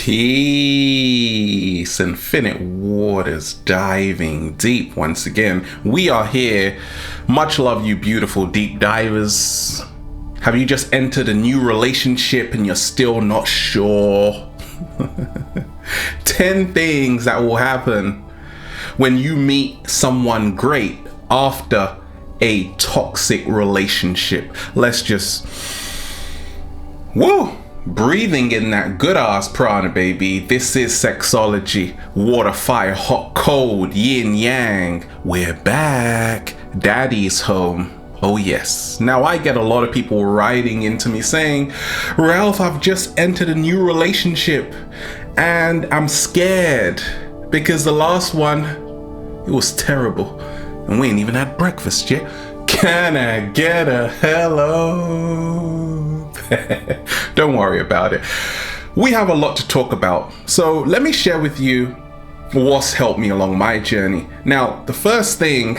Peace, infinite waters diving deep once again. We are here. Much love, you beautiful deep divers. Have you just entered a new relationship and you're still not sure? 10 things that will happen when you meet someone great after a toxic relationship. Let's just breathing in that good ass prana, baby. This is sexology. Water, fire, hot, cold, yin, yang. We're back. Daddy's home. Oh yes. Now I get a lot of people writing into me saying, Ralph, I've just entered a new relationship and I'm scared because the last one, it was terrible and we ain't even had breakfast yet. Can I get a hello? Don't worry about it. We have a lot to talk about. So let me share with you what's helped me along my journey. Now, the first thing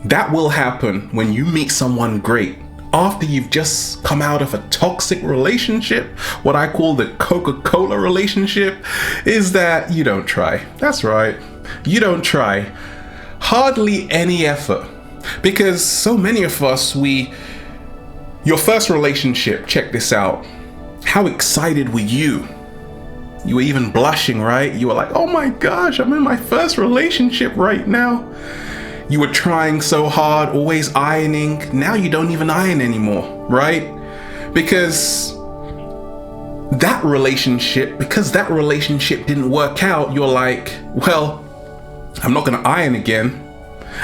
that will happen when you meet someone great after you've just come out of a toxic relationship, what I call the Coca-Cola relationship, is that you don't try. That's right. You don't try. Hardly any effort. Because so many of us, your first relationship, check this out. How excited were you? You were even blushing, right? You were like, oh my gosh, I'm in my first relationship right now. You were trying so hard, always ironing. Now you don't even iron anymore, right? Because that relationship didn't work out, you're like, well, I'm not gonna iron again.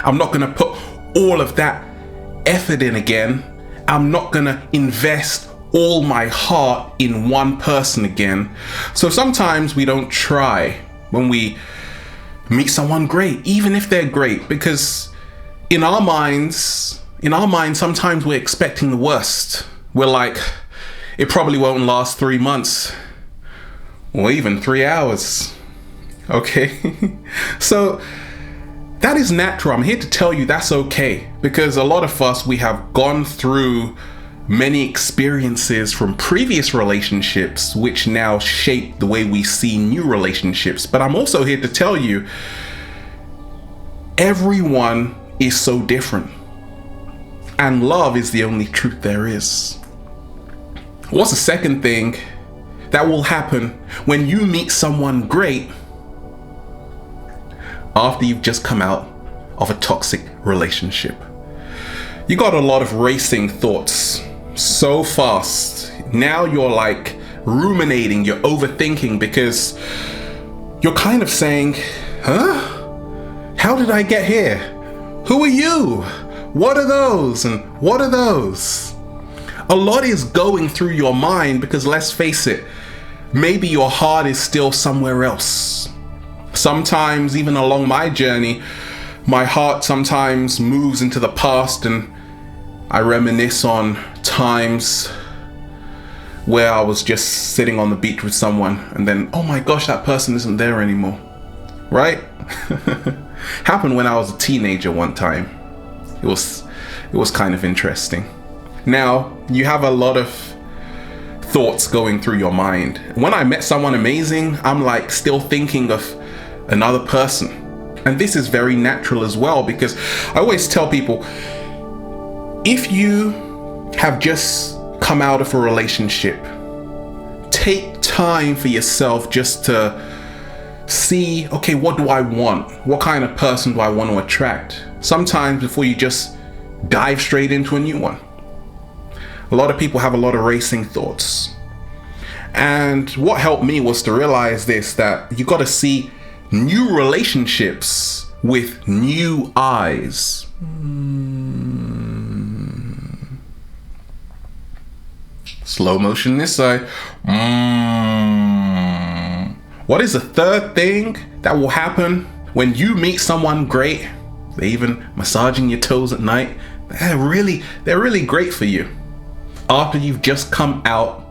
I'm not gonna put all of that effort in again. I'm not gonna invest all my heart in one person again. So sometimes we don't try when we meet someone great, even if they're great, because in our minds, sometimes we're expecting the worst. We're like, it probably won't last 3 months or even 3 hours. Okay. So that is natural. I'm here to tell you that's okay, because a lot of us, we have gone through many experiences from previous relationships which now shape the way we see new relationships. But I'm also here to tell you, everyone is so different, and love is the only truth there is. What's the second thing that will happen when you meet someone great after you've just come out of a toxic relationship? You got a lot of racing thoughts so fast. Now you're like ruminating, you're overthinking, because you're kind of saying, how did I get here? Who are you? What are those? And what are those? A lot is going through your mind, because let's face it, maybe your heart is still somewhere else. Sometimes, even along my journey, my heart sometimes moves into the past and I reminisce on times where I was just sitting on the beach with someone and then, oh my gosh, that person isn't there anymore, right? Happened when I was a teenager one time. It was kind of interesting. Now, you have a lot of thoughts going through your mind. When I met someone amazing, I'm like still thinking of another person. And this is very natural as well, because I always tell people, if you have just come out of a relationship, take time for yourself just to see, okay, what do I want? What kind of person do I want to attract? Sometimes before you just dive straight into a new one. A lot of people have a lot of racing thoughts. And what helped me was to realize this, that you got to see new relationships with new eyes. Slow motion this side. What is the third thing that will happen when you meet someone great? They're even massaging your toes at night. They're really great for you. After you've just come out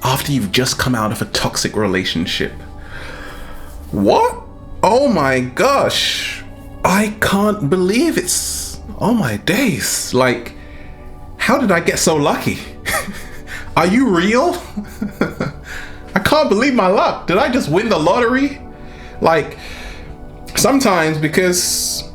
of a toxic relationship. What? Oh my gosh. I can't believe it's, oh my days. Like, how did I get so lucky? Are you real? I can't believe my luck. Did I just win the lottery? Like, sometimes because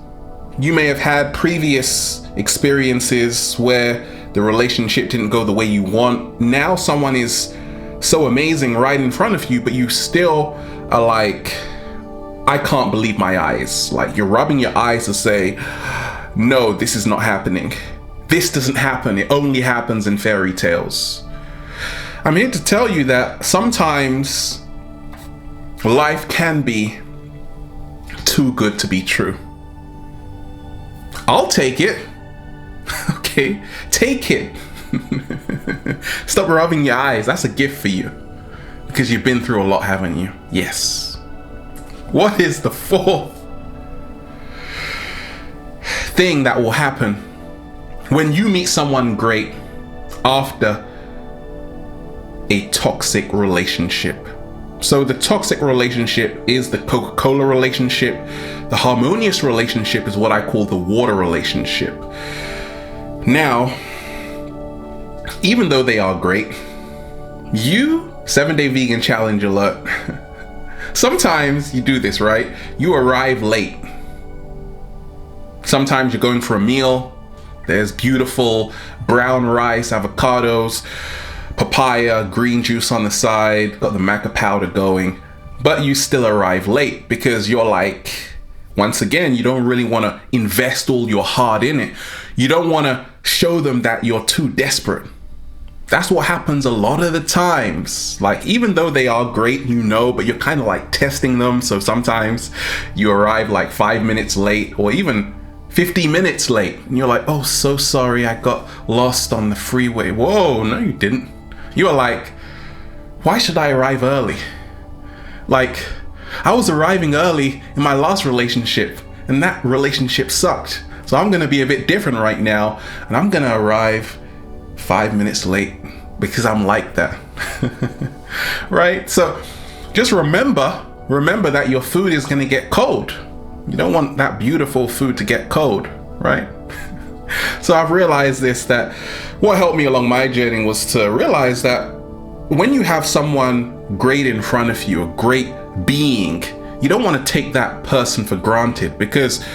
you may have had previous experiences where the relationship didn't go the way you want. Now someone is so amazing right in front of you, but you still are like, I can't believe my eyes. Like, you're rubbing your eyes to say, no, this is not happening. This doesn't happen. It only happens in fairy tales. I'm here to tell you that sometimes life can be too good to be true. I'll take it. Okay, take it. Stop rubbing your eyes. That's a gift for you. Because you've been through a lot, haven't you? Yes. What is the fourth thing that will happen when you meet someone great after a toxic relationship? So the toxic relationship is the Coca-Cola relationship. The harmonious relationship is what I call the water relationship. Now, even though they are great, 7-day vegan challenge alert. Sometimes you do this, right? You arrive late. Sometimes you're going for a meal. There's beautiful brown rice, avocados, papaya, green juice on the side, got the maca powder going, but you still arrive late because you're like, once again, you don't really want to invest all your heart in it. You don't want to show them that you're too desperate. That's what happens a lot of the times. Like, even though they are great, but you're kind of like testing them. So sometimes you arrive like 5 minutes late or even 50 minutes late. And you're like, oh, so sorry, I got lost on the freeway. Whoa, no, you didn't. You are like, why should I arrive early? Like, I was arriving early in my last relationship and that relationship sucked. So I'm going to be a bit different right now. And I'm going to arrive 5 minutes late because I'm like that. Right? So just remember that your food is going to get cold. You don't want that beautiful food to get cold, right? So I've realized that what helped me along my journey was to realize that when you have someone great in front of you, a great being, you don't want to take that person for granted, because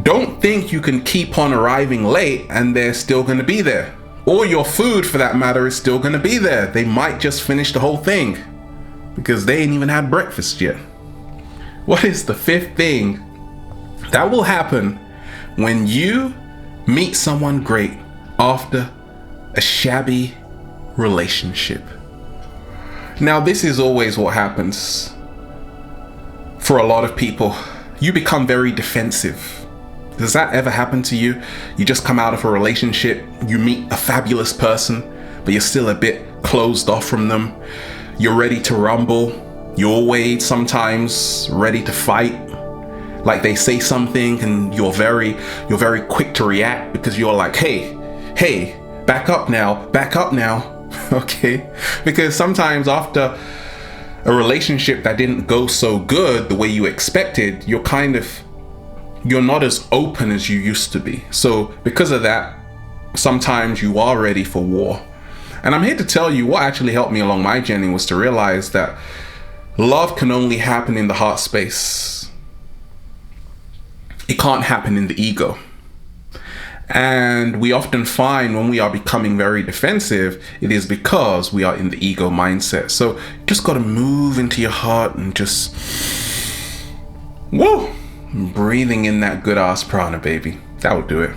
don't think you can keep on arriving late and they're still going to be there. Or your food, for that matter, is still going to be there. They might just finish the whole thing because they ain't even had breakfast yet. What is the fifth thing that will happen when you meet someone great after a shabby relationship? Now, this is always what happens for a lot of people. You become very defensive. Does that ever happen to you? You just come out of a relationship, you meet a fabulous person, but you're still a bit closed off from them. You're ready to rumble. You're always sometimes ready to fight. Like, they say something and you're very quick to react because you're like, hey, back up now. Okay? Because sometimes after a relationship that didn't go so good the way you expected, you're not as open as you used to be. So because of that, sometimes you are ready for war. And I'm here to tell you what actually helped me along my journey was to realize that love can only happen in the heart space. It can't happen in the ego. And we often find when we are becoming very defensive, it is because we are in the ego mindset. So you just got to move into your heart and just, whoa, breathing in that good ass prana, baby. That will do it.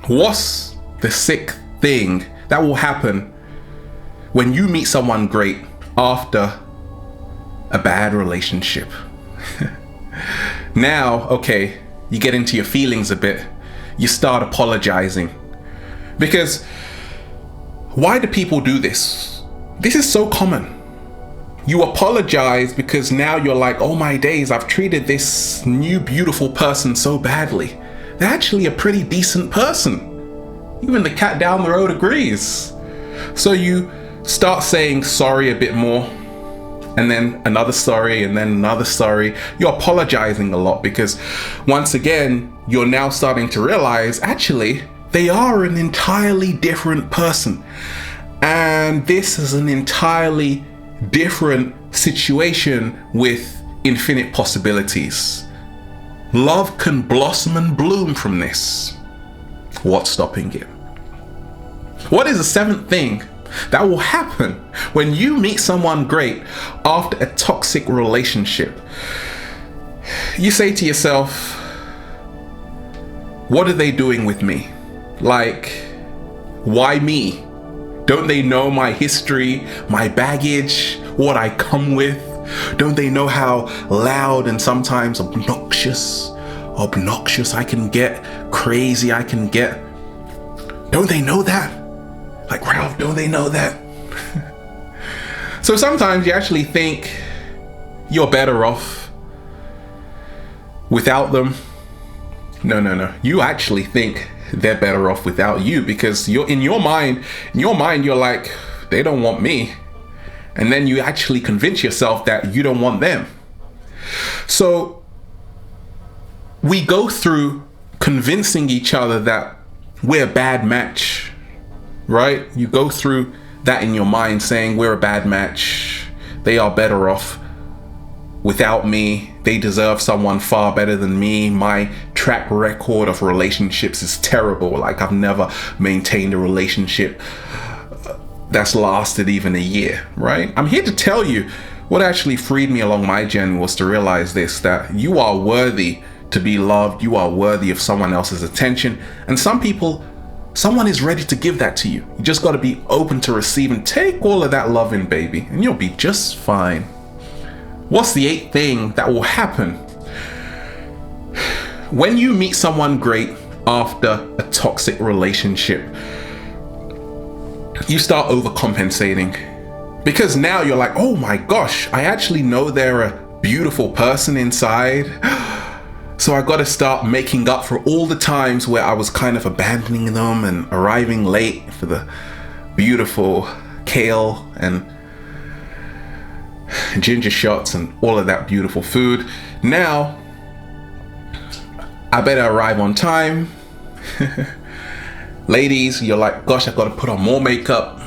What's the sixth thing that will happen when you meet someone great after a bad relationship? Now, okay, you get into your feelings a bit. You start apologizing. Because why do people do this? This is so common. You apologize because now you're like, oh my days, I've treated this new beautiful person so badly. They're actually a pretty decent person. Even the cat down the road agrees. So you start saying sorry a bit more, and then another sorry, and then another sorry. You're apologizing a lot because once again, you're now starting to realize actually they are an entirely different person. And And this is an entirely different situation with infinite possibilities. Love can blossom and bloom from this. What's stopping it? What is the seventh thing that will happen when you meet someone great after a toxic relationship? You say to yourself, what are they doing with me? Like, why me? Don't they know my history, my baggage, what I come with? Don't they know how loud and sometimes obnoxious I can get, crazy I can get? Don't they know that? Like, Ralph, don't they know that? So sometimes you actually think you're better off without them. No. You actually think they're better off without you, because you're in your mind, you're like, they don't want me. And then you actually convince yourself that you don't want them. So we go through convincing each other that we're a bad match, right? You go through that in your mind, saying we're a bad match. They are better off without me. They deserve someone far better than me. My track record of relationships is terrible. Like, I've never maintained a relationship that's lasted even a year, right? I'm here to tell you what actually freed me along my journey was to realize this, that you are worthy to be loved. You are worthy of someone else's attention. And someone is ready to give that to you. You just got to be open to receive and take all of that love in, baby, and you'll be just fine. What's the eighth thing that will happen when you meet someone great after a toxic relationship? You start overcompensating, because now you're like, oh my gosh, I actually know they're a beautiful person inside. So I got to start making up for all the times where I was kind of abandoning them and arriving late for the beautiful kale and ginger shots and all of that beautiful food. Now I better arrive on time. Ladies, you're like, gosh, I gotta put on more makeup.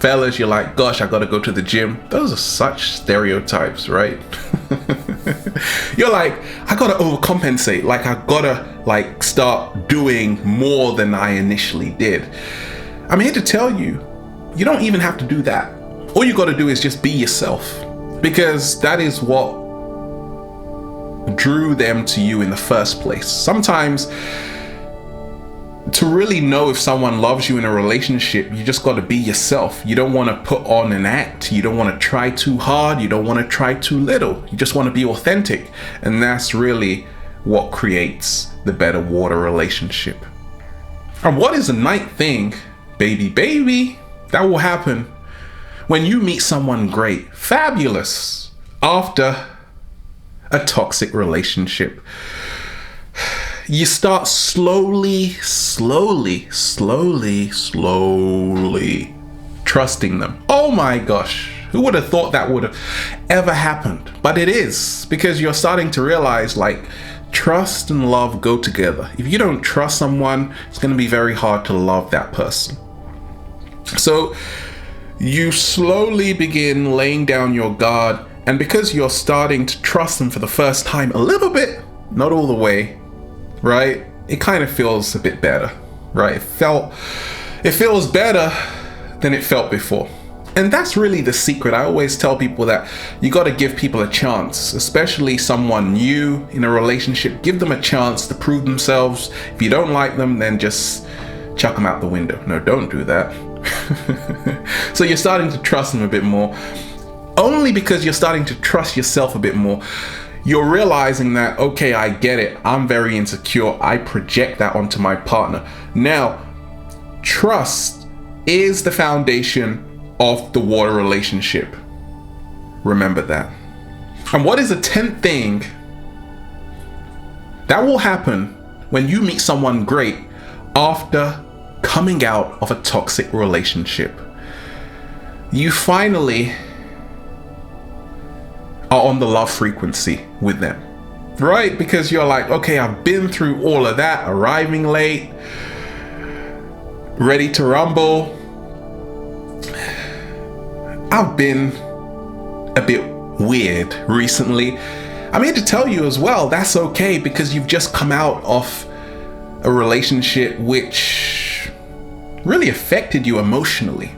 Fellas, you're like, gosh, I gotta go to the gym. Those are such stereotypes, right? You're like, I gotta overcompensate. Like, I gotta start doing more than I initially did. I'm here to tell you, you don't even have to do that. All you gotta do is just be yourself, because that is what drew them to you in the first place. Sometimes, to really know if someone loves you in a relationship, you just got to be yourself. You don't want to put on an act. You don't want to try too hard. You don't want to try too little. You just want to be authentic. And that's really what creates the better water relationship. And what is the ninth thing, baby, that will happen when you meet someone great, fabulous, after a toxic relationship? You start slowly trusting them. Oh my gosh, who would have thought that would have ever happened? But it is, because you're starting to realize, like, trust and love go together. If you don't trust someone, it's going to be very hard to love that person. So you slowly begin laying down your guard, and because you're starting to trust them for the first time a little bit, not all the way, right? It kind of feels a bit better, right? It feels better than it felt before. And that's really the secret. I always tell people that you got to give people a chance, especially someone new in a relationship. Give them a chance to prove themselves. If you don't like them, then just chuck them out the window. No, don't do that. So you're starting to trust them a bit more. Only because you're starting to trust yourself a bit more, you're realizing that, okay, I get it. I'm very insecure. I project that onto my partner. Now, trust is the foundation of the water relationship. Remember that. And what is the 10th thing that will happen when you meet someone great after coming out of a toxic relationship? You finally are on the love frequency with them, right? Because you're like, okay, I've been through all of that, arriving late, ready to rumble. I've been a bit weird recently. I'm here to tell you as well, that's okay, because you've just come out of a relationship which really affected you emotionally.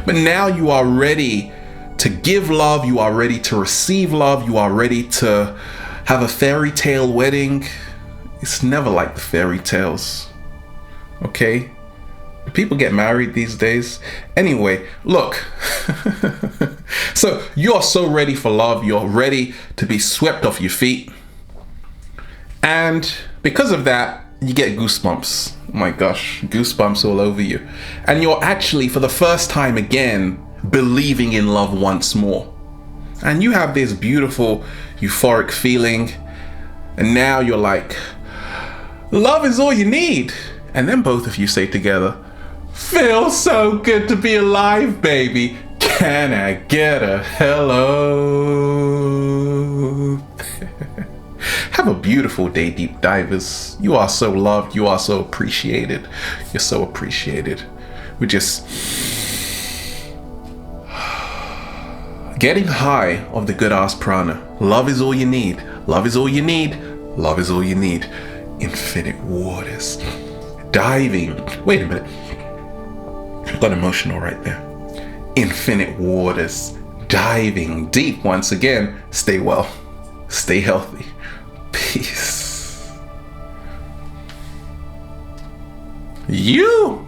But now you are ready to give love, you are ready to receive love, you are ready to have a fairy tale wedding. It's never like the fairy tales, okay? People get married these days. Anyway, look. So you're so ready for love, you're ready to be swept off your feet. And because of that, you get goosebumps. Oh my gosh, goosebumps all over you. And you're actually, for the first time again, believing in love once more. And you have this beautiful, euphoric feeling. And now you're like, love is all you need. And then both of you say together, feels so good to be alive, baby. Can I get a hello? Have a beautiful day, deep divers. You are so loved. You are so appreciated. You're so appreciated. We're just getting high of the good ass prana. Love is all you need. Love is all you need. Love is all you need. Infinite waters. Diving. Wait a minute. Got emotional right there. Infinite waters. Diving deep once again. Stay well. Stay healthy. Peace. You.